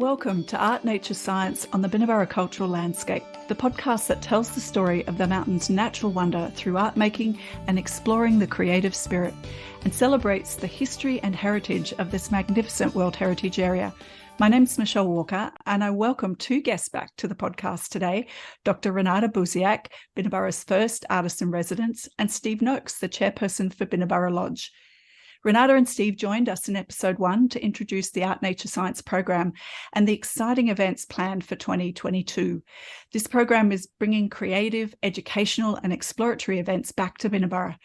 Welcome to Art, Nature, Science on the Binna Burra Cultural Landscape, the podcast that tells the story of the mountain's natural wonder through art making and exploring the creative spirit, and celebrates the history and heritage of this magnificent World Heritage Area. My name's Michelle Walker, and I welcome two guests back to the podcast today, Dr. Renata Buziak, Binna Burra's first artist-in-residence, and Steve Noakes, the Chairperson for Binna Burra Lodge. Renata and Steve joined us in episode 1 to introduce the Art, Nature, Science program and the exciting events planned for 2022. This program is bringing creative, educational and exploratory events back to Binna Burra.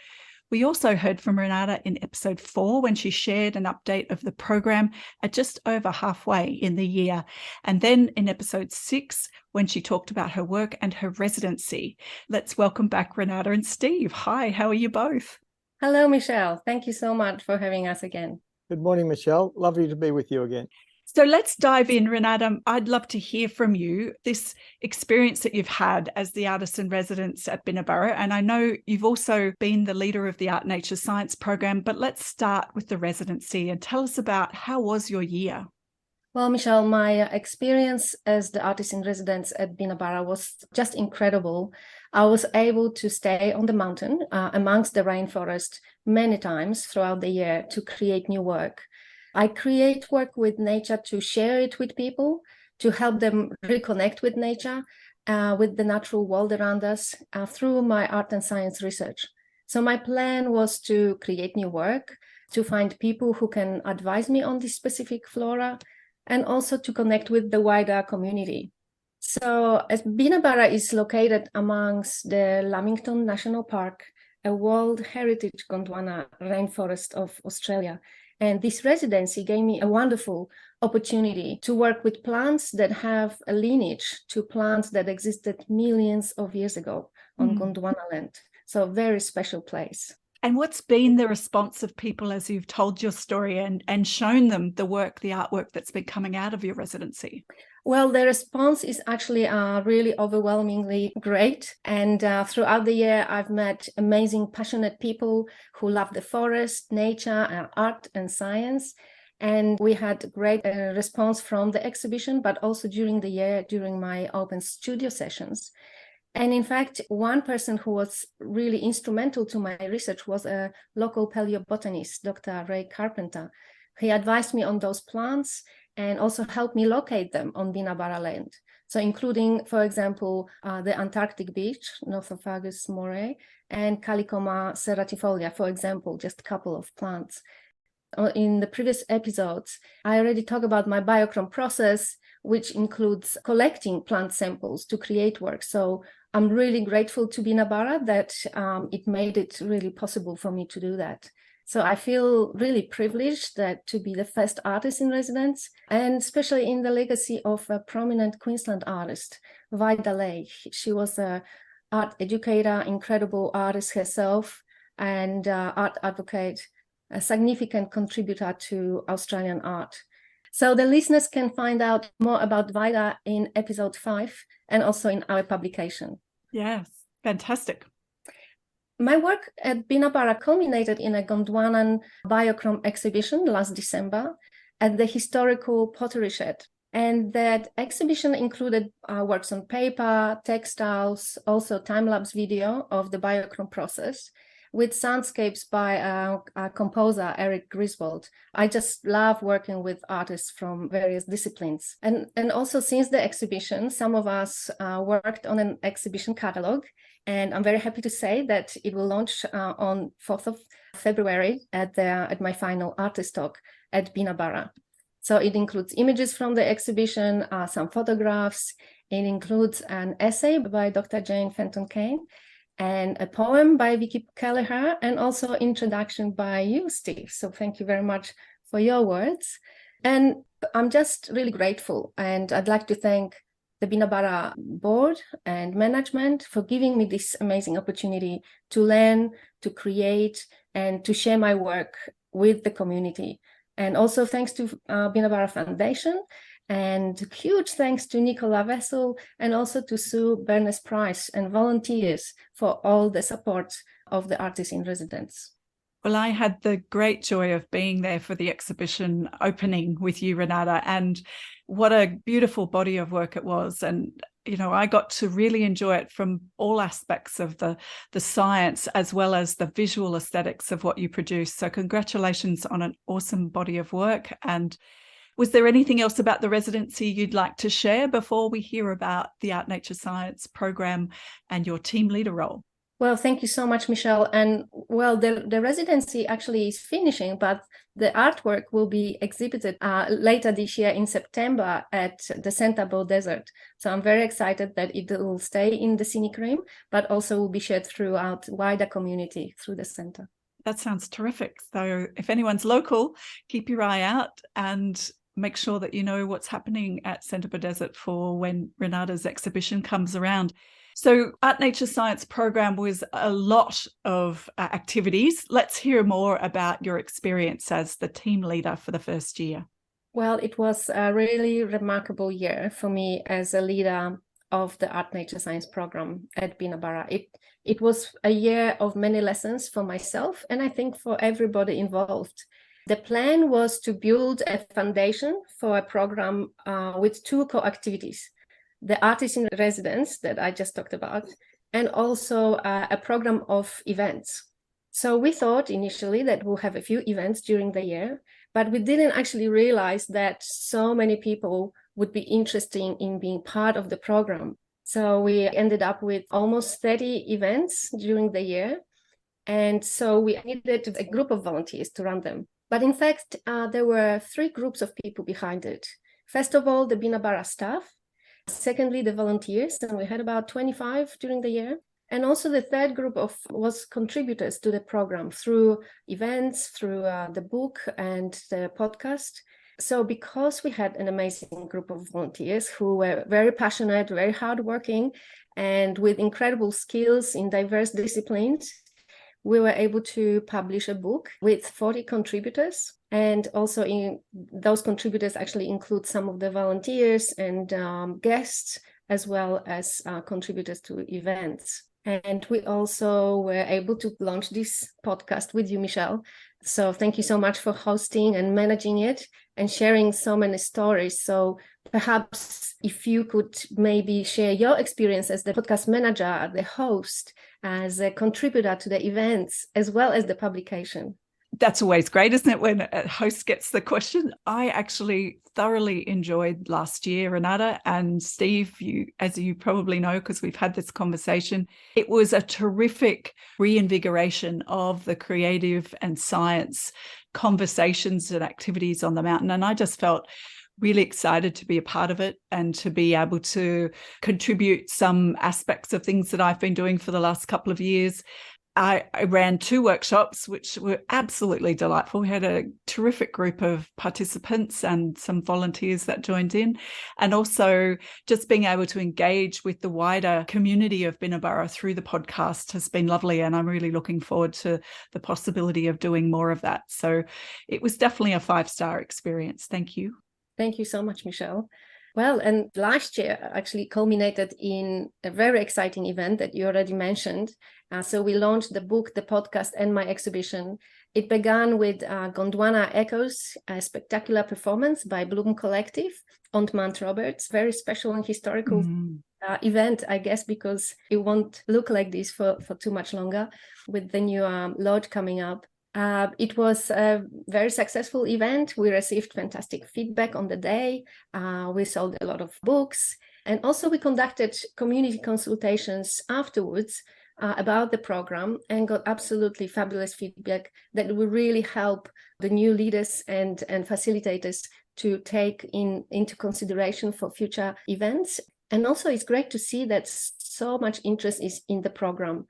We also heard from Renata in episode 4 when she shared an update of the program at just over halfway in the year. And then in episode 6 when she talked about her work and her residency. Let's welcome back Renata and Steve. Hi, how are you both? Hello, Michelle. Thank you so much for having us again. Good morning, Michelle. Lovely to be with you again. So let's dive in, Renata. I'd love to hear from you this experience that you've had as the artist in residence at Binna Burra. And I know you've also been the leader of the Art, Nature, Science program, but let's start with the residency and tell us about how was your year? Well, Michelle, my experience as the artist in residence at Binna Burra was just incredible. I was able to stay on the mountain amongst the rainforest many times throughout the year to create new work. I create work with nature to share it with people, to help them reconnect with nature, with the natural world around us through my art and science research. So my plan was to create new work, to find people who can advise me on this specific flora, and also to connect with the wider community. So as Binna Burra is located amongst the Lamington National Park, a World Heritage Gondwana rainforest of Australia, and this residency gave me a wonderful opportunity to work with plants that have a lineage to plants that existed millions of years ago on Gondwana land. So a very special place. And what's been the response of people as you've told your story and shown them the work, the artwork that's been coming out of your residency? Well, the response is actually really overwhelmingly great. And throughout the year, I've met amazing, passionate people who love the forest, nature, art and science. And we had great response from the exhibition, but also during the year, during my open studio sessions. And in fact, one person who was really instrumental to my research was a local paleobotanist, Dr. Ray Carpenter. He advised me on those plants and also helped me locate them on Binna Burra land. So including, for example, the Antarctic Beech, Nothofagus moorei, and Calicoma serratifolia, for example, just a couple of plants. In the previous episodes, I already talked about my biochrome process, which includes collecting plant samples to create work. So I'm really grateful to Binna Burra that it made it really possible for me to do that. So I feel really privileged to be the first artist in residence, and especially in the legacy of a prominent Queensland artist, Vida Leigh. She was an art educator, incredible artist herself, and art advocate, a significant contributor to Australian art. So the listeners can find out more about Vida in episode 5 and also in our publication. Yes, fantastic. My work at Binna Burra culminated in a Gondwanan biochrome exhibition last December at the historical pottery shed. And that exhibition included works on paper, textiles, also time-lapse video of the biochrome process, with soundscapes by composer Eric Griswold. I just love working with artists from various disciplines. And also since the exhibition, some of us worked on an exhibition catalogue, and I'm very happy to say that it will launch on 4th of February at my final artist talk at Binna Burra. So it includes images from the exhibition, some photographs. It includes an essay by Dr. Jane Fenton Kane, and a poem by Vicky Kelleher, and also introduction by you, Steve. So thank you very much for your words. And I'm just really grateful. And I'd like to thank the Binna Burra board and management for giving me this amazing opportunity to learn, to create, and to share my work with the community. And also thanks to Binna Burra Foundation, and huge thanks to Nicola Vessel and also to Sue Bernes-Price and volunteers for all the support of the artists in residence. Well, I had the great joy of being there for the exhibition opening with you, Renata, and what a beautiful body of work it was. And I got to really enjoy it from all aspects of the science as well as the visual aesthetics of what you produce. So congratulations on an awesome body of work. And was there anything else about the residency you'd like to share before we hear about the Art Nature Science program and your team leader role? Well, thank you so much, Michelle. And well, the residency actually is finishing, but the artwork will be exhibited later this year in September at the Santa Desert. So I'm very excited that it will stay in the scenic rim, but also will be shared throughout wider community through the center. That sounds terrific. So if anyone's local, keep your eye out and make sure that you know what's happening at Santa Desert for when Renata's exhibition comes around. So Art Nature Science program was a lot of activities. Let's hear more about your experience as the team leader for the first year. Well, it was a really remarkable year for me as a leader of the Art Nature Science program at Binna Burra. It was a year of many lessons for myself and I think for everybody involved. The plan was to build a foundation for a program with two co-activities. The artist in residence that I just talked about, and also a program of events. So we thought initially that we'll have a few events during the year, but we didn't actually realize that so many people would be interested in being part of the program. So we ended up with almost 30 events during the year. And so we needed a group of volunteers to run them. But in fact, there were three groups of people behind it. First of all, the Binna Burra staff. Secondly, the volunteers, and we had about 25 during the year. And also the third group was contributors to the program through events, through the book and the podcast. So because we had an amazing group of volunteers who were very passionate, very hardworking, and with incredible skills in diverse disciplines, we were able to publish a book with 40 contributors. And also those contributors actually include some of the volunteers and guests, as well as contributors to events. And we also were able to launch this podcast with you, Michelle. So thank you so much for hosting and managing it and sharing so many stories. So perhaps if you could maybe share your experience as the podcast manager, the host, as a contributor to the events, as well as the publication. That's always great, isn't it, when a host gets the question? I actually thoroughly enjoyed last year, Renata and Steve, as you probably know, because we've had this conversation. It was a terrific reinvigoration of the creative and science conversations and activities on the mountain. And I just felt really excited to be a part of it and to be able to contribute some aspects of things that I've been doing for the last couple of years. I ran 2 workshops, which were absolutely delightful. We had a terrific group of participants and some volunteers that joined in. And also just being able to engage with the wider community of Binna Burra through the podcast has been lovely. And I'm really looking forward to the possibility of doing more of that. So it was definitely a 5-star experience. Thank you. Thank you so much, Michelle. Well, and last year actually culminated in a very exciting event that you already mentioned. So we launched the book, the podcast, and my exhibition. It began with Gondwana Echoes, a spectacular performance by Bloom Collective on Mount Roberts. Very special and historical event, I guess, because it won't look like this for too much longer with the new lodge coming up. It was a very successful event. We received fantastic feedback on the day. We sold a lot of books. And also we conducted community consultations afterwards about the program and got absolutely fabulous feedback that will really help the new leaders and facilitators to take into consideration for future events. And also it's great to see that so much interest is in the program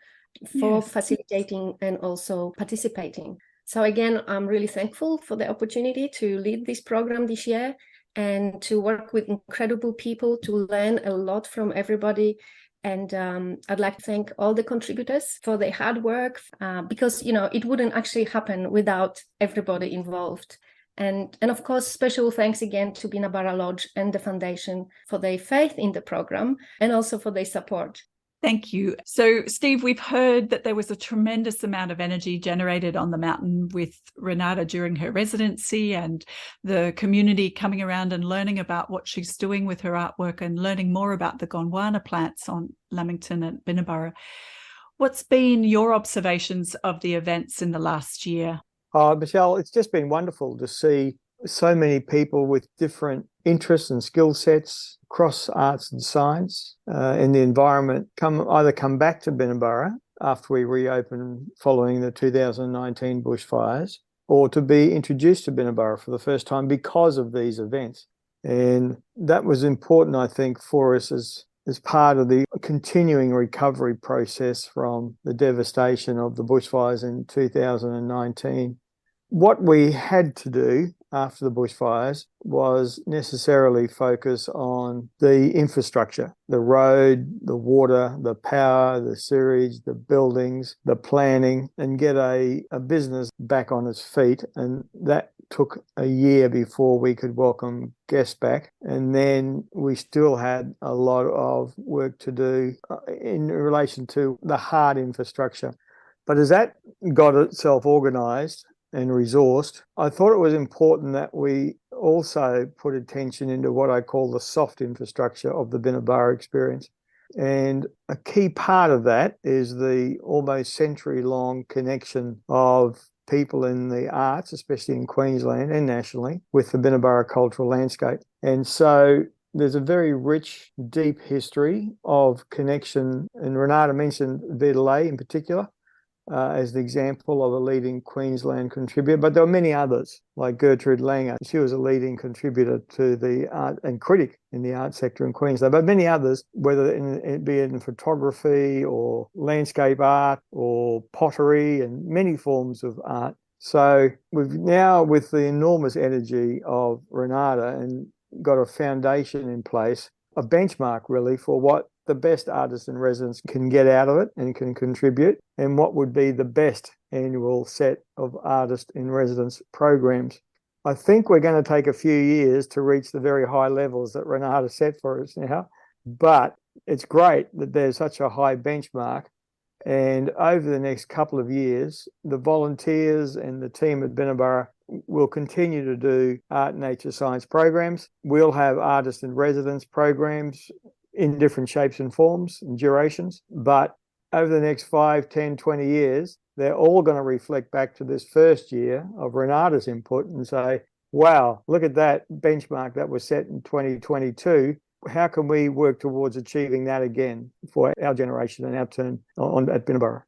for facilitating and also participating. So again, I'm really thankful for the opportunity to lead this program this year and to work with incredible people, to learn a lot from everybody. And I'd like to thank all the contributors for their hard work because, it wouldn't actually happen without everybody involved. And of course, special thanks again to Binna Burra Lodge and the foundation for their faith in the program and also for their support. Thank you. So, Steve, we've heard that there was a tremendous amount of energy generated on the mountain with Renata during her residency, and the community coming around and learning about what she's doing with her artwork and learning more about the Gondwana plants on Lamington and Binna Burra. What's been your observations of the events in the last year? Michelle, it's just been wonderful to see so many people with different interests and skill sets across arts and science in the environment either come back to Binna Burra after we reopened following the 2019 bushfires, or to be introduced to Binna Burra for the first time because of these events. And that was important, I think, for us as part of the continuing recovery process from the devastation of the bushfires in 2019. What we had to do after the bushfires was necessarily focus on the infrastructure, the road, the water, the power, the sewage, the buildings, the planning, and get a business back on its feet. And that took a year before we could welcome guests back. And then we still had a lot of work to do in relation to the hard infrastructure. But as that got itself organised and resourced, I thought it was important that we also put attention into what I call the soft infrastructure of the Binna Burra experience. And a key part of that is the almost century-long connection of people in the arts, especially in Queensland and nationally, with the Binna Burra cultural landscape. And so there's a very rich, deep history of connection, and Renata mentioned Vidalet in particular, as the example of a leading Queensland contributor, but there were many others, like Gertrude Langer. She was a leading contributor to the art and critic in the art sector in Queensland, but many others, whether it be in photography or landscape art or pottery and many forms of art. So we've now, with the enormous energy of Renata, and got a foundation in place, a benchmark really for what the best artists in residence can get out of it and can contribute, and what would be the best annual set of artist in residence programs. I think we're going to take a few years to reach the very high levels that Renata set for us now, but it's great that there's such a high benchmark. And over the next couple of years, the volunteers and the team at Binna Burra will continue to do art, nature, science programs. We'll have artist in residence programs in different shapes and forms and durations. But over the next 5, 10, 20 years, they're all going to reflect back to this first year of Renata's input and say, wow, look at that benchmark that was set in 2022. How can we work towards achieving that again for our generation and our turn at Binna Burra?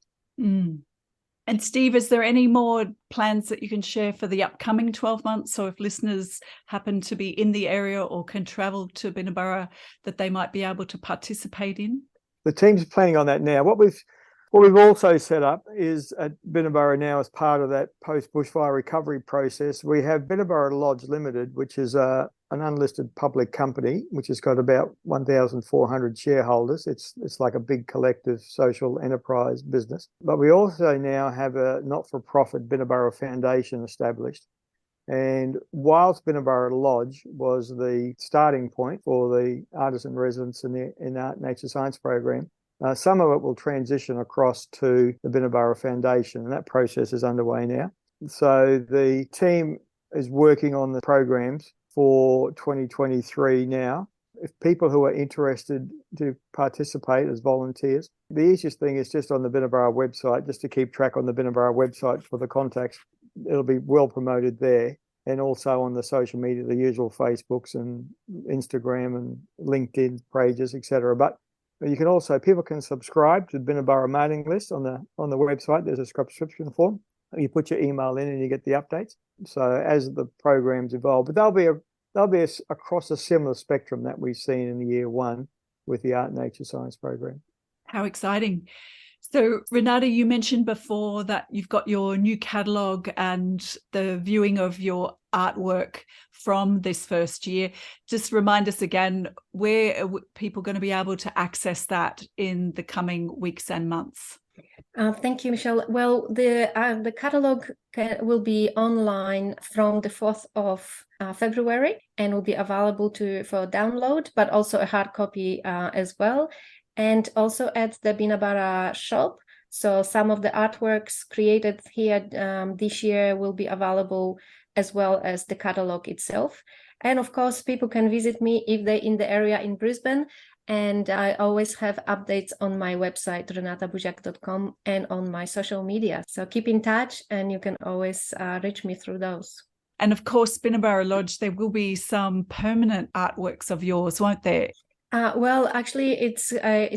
And Steve, is there any more plans that you can share for the upcoming 12 months? So if listeners happen to be in the area or can travel to Binna Burra, that they might be able to participate in? The team's planning on that now. What we've also set up is at Binna Burra now, as part of that post-bushfire recovery process, we have Binna Burra Lodge Limited, which is an unlisted public company, which has got about 1,400 shareholders. It's like a big collective social enterprise business. But we also now have a not-for-profit Binna Burra Foundation established. And whilst Binna Burra Lodge was the starting point for the artists in residence in Art, Nature, Science program, some of it will transition across to the Binna Burra Foundation, and that process is underway now. So the team is working on the programs for 2023 now. If people who are interested to participate as volunteers, the easiest thing is just on the Binna Burra website, just to keep track on the Binna Burra website for the contacts. It'll be well promoted there, and also on the social media, the usual Facebooks and Instagram and LinkedIn pages, etc. But you can also, people can subscribe to the Binna Burra mailing list on the website. There's a subscription form. You put your email in and you get the updates. So as the programs evolve, but they'll be across a similar spectrum that we've seen in the year one with the Art, Nature, Science program. How exciting. So Renata, you mentioned before that you've got your new catalogue and the viewing of your artwork from this first year. Just remind us again, where are people going to be able to access that in the coming weeks and months? Thank you, Michelle. Well, the catalogue will be online from the 4th of February and will be available for download, but also a hard copy as well. and also at the Binna Burra shop. So some of the artworks created here this year will be available, as well as the catalogue itself. And of course, people can visit me if they're in the area in Brisbane. And I always have updates on my website, renatabuziak.com, and on my social media. So keep in touch, and you can always reach me through those. And of course, Binna Burra Lodge, there will be some permanent artworks of yours, won't there? Well, actually, it's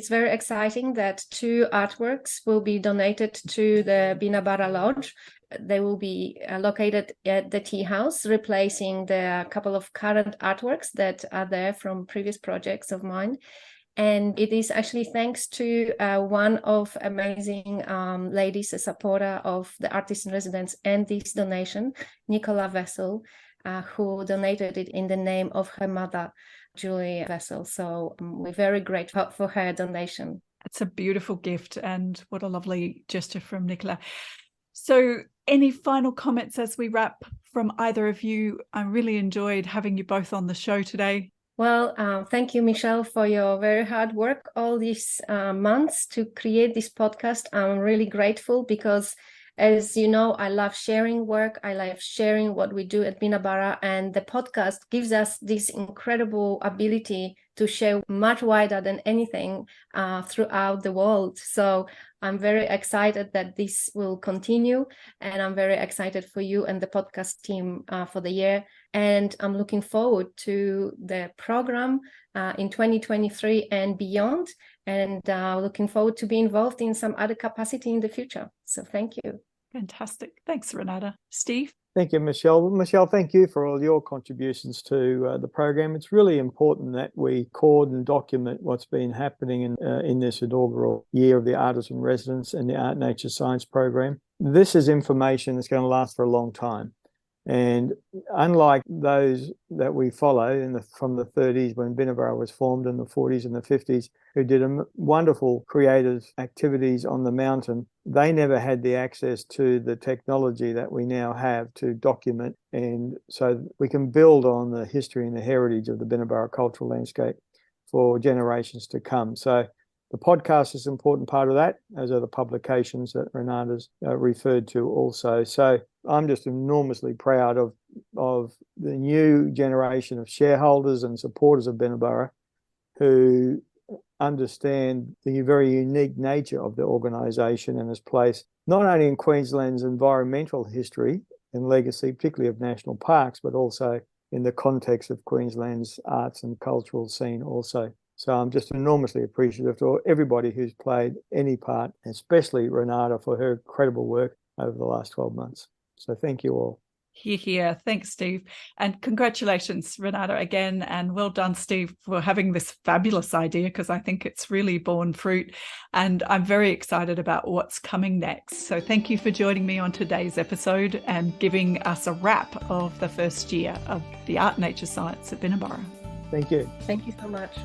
very exciting that 2 artworks will be donated to the Binna Burra Lodge. They will be located at the tea house, replacing the couple of current artworks that are there from previous projects of mine. And it is actually thanks to one of amazing ladies, a supporter of the Artist in Residence and this donation, Nicola Vessel, who donated it in the name of her mother, Julie Vessel. So we're very grateful for her donation. It's a beautiful gift, and what a lovely gesture from Nicola. So any final comments as we wrap from either of you? I really enjoyed having you both on the show today. Well, thank you, Michelle, for your very hard work all these months to create this podcast. I'm really grateful because, as you know, I love sharing work. I love sharing what we do at Binna Burra, and the podcast gives us this incredible ability to share much wider than anything throughout the world. So I'm very excited that this will continue, and I'm very excited for you and the podcast team for the year. And I'm looking forward to the program in 2023 and beyond, and looking forward to be involved in some other capacity in the future. So thank you. Fantastic. Thanks, Renata. Steve? Thank you, Michelle. Michelle, thank you for all your contributions to the program. It's really important that we record and document what's been happening in this inaugural year of the Artist in Residence and the Art Nature Science program. This is information that's going to last for a long time. And unlike those that we follow from the 30s when Binna Burra was formed, in the 40s and the 50s, who did wonderful creative activities on the mountain, they never had the access to the technology that we now have to document. And so we can build on the history and the heritage of the Binna Burra cultural landscape for generations to come. So the podcast is an important part of that, as are the publications that Renata's referred to also. So I'm just enormously proud of the new generation of shareholders and supporters of Binna Burra who understand the very unique nature of the organisation and its place, not only in Queensland's environmental history and legacy, particularly of national parks, but also in the context of Queensland's arts and cultural scene also. So I'm just enormously appreciative to everybody who's played any part, especially Renata for her incredible work over the last 12 months. So thank you all. Hear, hear. Thanks, Steve. And congratulations, Renata, again. And well done, Steve, for having this fabulous idea, because I think it's really borne fruit. And I'm very excited about what's coming next. So thank you for joining me on today's episode and giving us a wrap of the first year of the Art Nature Science at Binna Burra. Thank you. Thank you so much.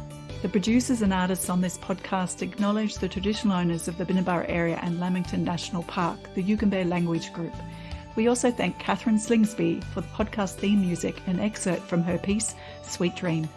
The producers and artists on this podcast acknowledge the traditional owners of the Binna Burra area and Lamington National Park, the Yugambeh Language Group. We also thank Catherine Slingsby for the podcast theme music and excerpt from her piece, Sweet Dream.